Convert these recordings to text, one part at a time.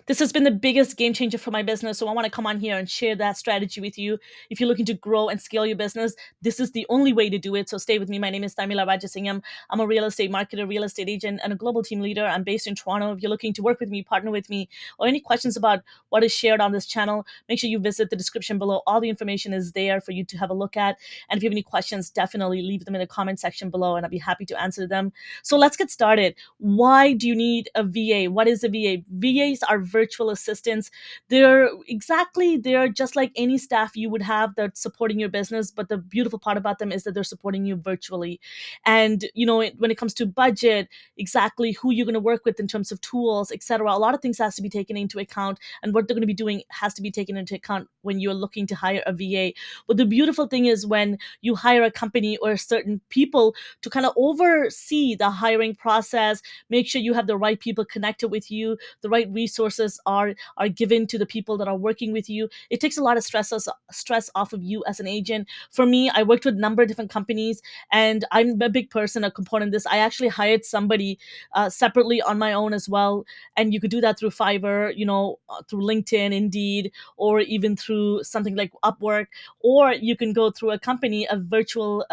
This has been the biggest game changer for my business. So I want to come on here and share that strategy with you. If you're looking to grow and scale your business, this is the only way to do it. So stay with me. My name is Tharmila Rajasingam. I'm a real estate marketer, real estate agent, and a global team leader. I'm based in Toronto. If you're looking to work with me, partner with me, or any questions about what is shared on this channel, make sure you visit the description below. All the information is there for you to have a look at. And if you have any questions, definitely leave them in the comment section below, and I'll be happy to answer them. So let's get started. Why do you need a VA? What is a VA? VAs are virtual assistants. They're just like any staff you would have that's supporting your business, but the beautiful part about them is that they're supporting you virtually. And when it comes to budget, exactly who you're going to work with in terms of tools, etc., a lot of things has to be taken into account, and what they're going to be doing has to be taken into account when you're looking to hire a VA. But the beautiful thing is when you hire a company or certain people to kind of oversee the hiring process, make sure you have the right people connected with you, the right resources are given to the people that are working with you. It takes a lot of stress off of you as an agent. For me, I worked with a number of different companies, and I'm a big person, a component of this. I actually hired somebody separately on my own as well, and you could do that through Fiverr, through LinkedIn, Indeed, or even through something like Upwork, or you can go through a company, a virtual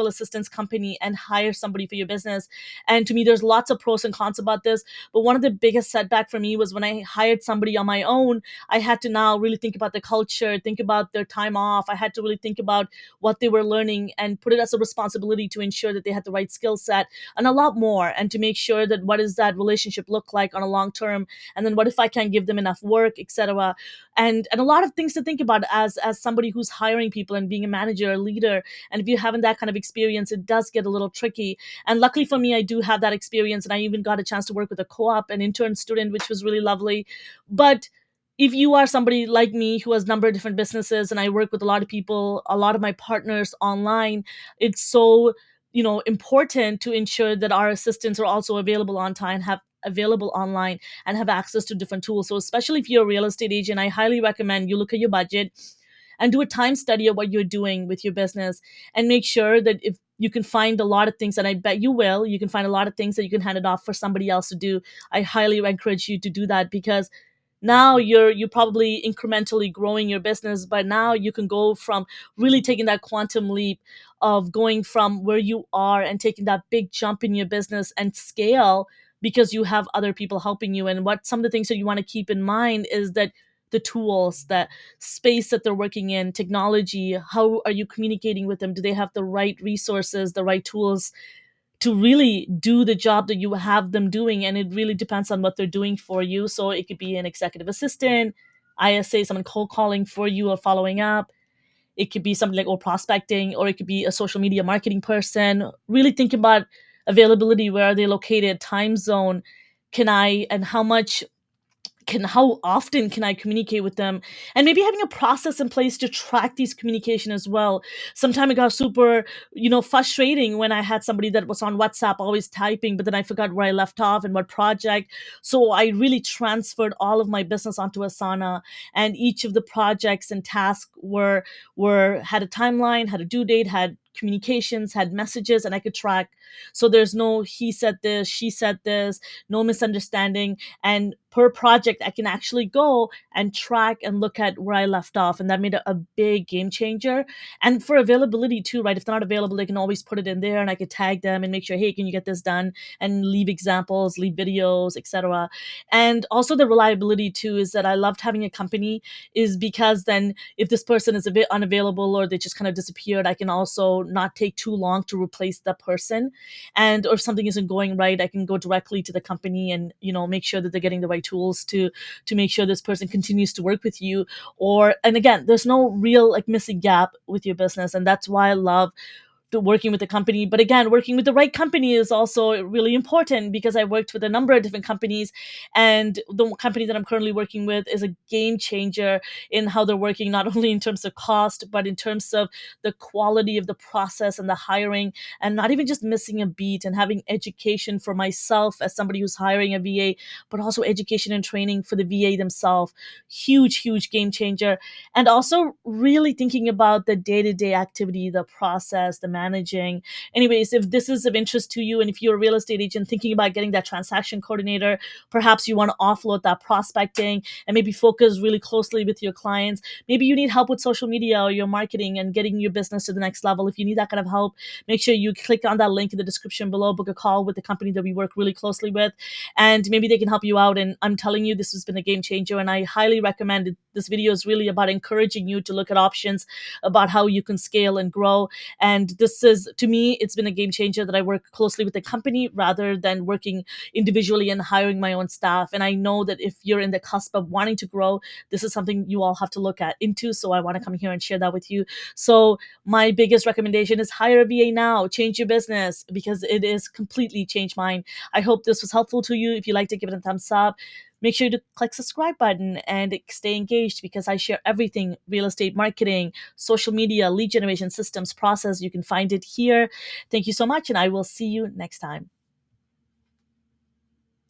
assistance company, and hire somebody for your business. And to me, there's lots of pros and cons about this. But one of the biggest setback for me was when I hired somebody on my own. I had to now really think about the culture, think about their time off. I had to really think about what they were learning and put it as a responsibility to ensure that they had the right skill set and a lot more, and to make sure that what does that relationship look like on a long term, and then what if I can't give them enough work, etc. And a lot of things to think about as somebody who's hiring people and being a manager, a leader. And if you haven't that kind of experience, it does get a little tricky. And luckily for me, I do have that experience, and I even got a chance to work with a co-op, an intern student, which was really lovely. But if you are somebody like me who has a number of different businesses, and I work with a lot of people, a lot of my partners online, it's so important to ensure that our assistants are also available on time, have available online, and have access to different tools. So especially if you're a real estate agent, I highly recommend you look at your budget and do a time study of what you're doing with your business, and make sure that if you can find a lot of things, and I bet you can find a lot of things that you can hand it off for somebody else to do. I highly encourage you to do that, because now you're probably incrementally growing your business, but now you can go from really taking that quantum leap of going from where you are and taking that big jump in your business and scale, because you have other people helping you. And what some of the things that you want to keep in mind is that the tools, the space that they're working in, technology, how are you communicating with them? Do they have the right resources, the right tools to really do the job that you have them doing? And it really depends on what they're doing for you. So it could be an executive assistant, ISA, someone cold calling for you or following up. It could be something like or prospecting, or it could be a social media marketing person. Really think about availability. Where are they located? Time zone. Can I and how much can how often can I communicate with them? And maybe having a process in place to track these communication as well. Sometimes it got super frustrating when I had somebody that was on WhatsApp always typing, but then I forgot where I left off and what project. So I really transferred all of my business onto Asana, and each of the projects and tasks were had a timeline, had a due date, had communications, had messages, and I could track. So there's no he said this, she said this, no misunderstanding. And per project, I can actually go and track and look at where I left off. And that made a big game changer. And for availability too, right? If they're not available, they can always put it in there, and I could tag them and make sure, hey, can you get this done? And leave examples, leave videos, etc. And also the reliability too is that I loved having a company, is because then if this person is a bit unavailable or they just kind of disappeared, I can also not take too long to replace the person. And or if something isn't going right, I can go directly to the company and make sure that they're getting the right tools to make sure this person continues to work with you. Or and again, there's no real like missing gap with your business, and that's why I love working with the company. But again, working with the right company is also really important, because I worked with a number of different companies, and the company that I'm currently working with is a game changer in how they're working, not only in terms of cost, but in terms of the quality of the process and the hiring, and not even just missing a beat, and having education for myself as somebody who's hiring a VA, but also education and training for the VA themselves. Huge game changer. And also really thinking about the day-to-day activity, the process, the managing. Anyways, if this is of interest to you and if you're a real estate agent thinking about getting that transaction coordinator, perhaps you want to offload that prospecting and maybe focus really closely with your clients. Maybe you need help with social media or your marketing and getting your business to the next level. If you need that kind of help, make sure you click on that link in the description below, book a call with the company that we work really closely with, and maybe they can help you out. And I'm telling you, this has been a game changer, and I highly recommend it. This video is really about encouraging you to look at options about how you can scale and grow. And this is, to me, it's been a game changer that I work closely with the company rather than working individually and hiring my own staff. And I know that if you're in the cusp of wanting to grow, this is something you all have to look at into. So I want to come here and share that with you. So my biggest recommendation is hire a VA now, change your business, because it is completely changed mine. I hope this was helpful to you. If you like to give it a thumbs up, make sure to click subscribe button and stay engaged, because I share everything real estate marketing, social media, lead generation systems, process. You can find it here. Thank you so much, and I will see you next time.